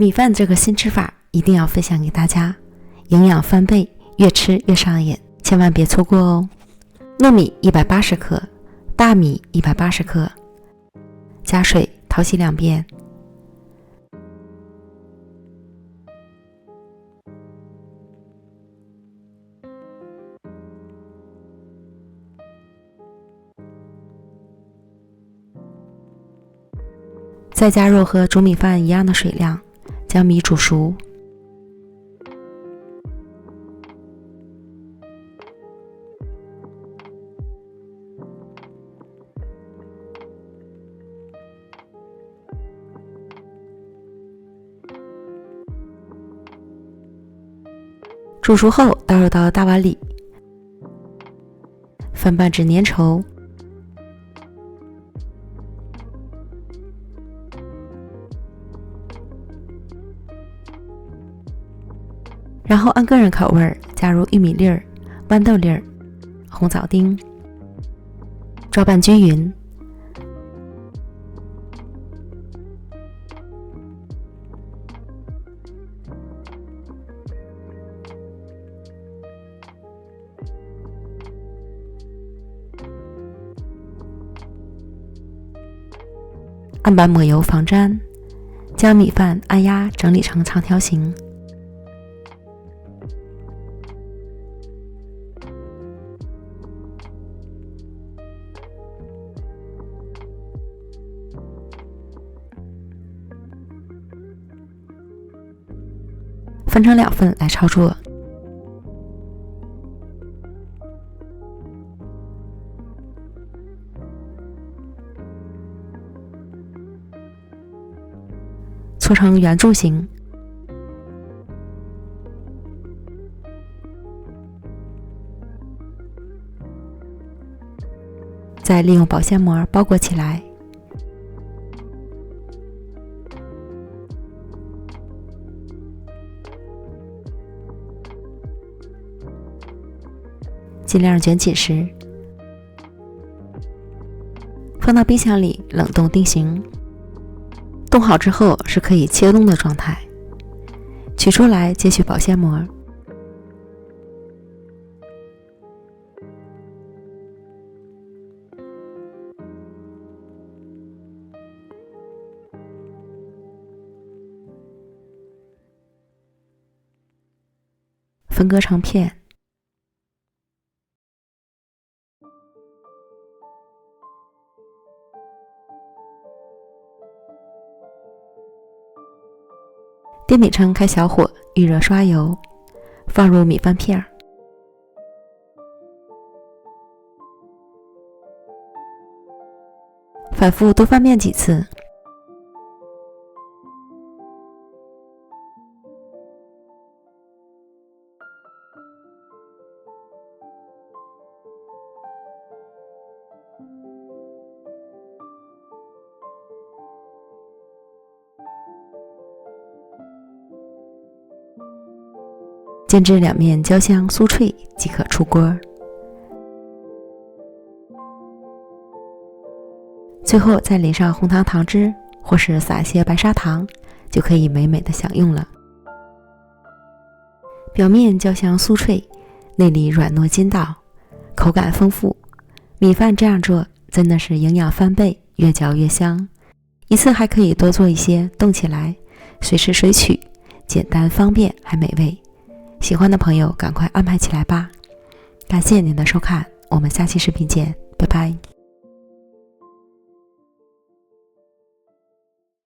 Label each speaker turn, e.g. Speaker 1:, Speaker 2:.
Speaker 1: 米饭这个新吃法一定要分享给大家，营养翻倍，越吃越上瘾，千万别错过哦。糯米180克，大米180克，加水淘洗2遍。再加入和煮米饭一样的水量，将米煮熟。煮熟后倒入到大碗里，翻拌至粘稠。然后按个人口味加入玉米粒儿、豌豆粒儿、红枣丁，抓拌均匀。案板抹油防粘，将米饭按压整理成长条形。分成2份来操作。搓成圆柱形，再利用保鲜膜包裹起来。尽量卷紧实，放到冰箱里冷冻定型。冻好之后是可以切冻的状态，取出来揭去保鲜膜。分割成片。电饼铛开小火，预热刷油，放入米饭片，反复多翻面几次。煎至2面焦香酥脆即可出锅。最后再淋上红糖糖汁，或是撒一些白砂糖，就可以美美的享用了。表面焦香酥脆，内里软糯筋道，口感丰富。米饭这样做真的是营养翻倍，越嚼越香。一次还可以多做一些，冻起来，随吃随取，简单方便还美味。喜欢的朋友赶快安排起来吧。感谢您的收看，我们下期视频见，拜拜。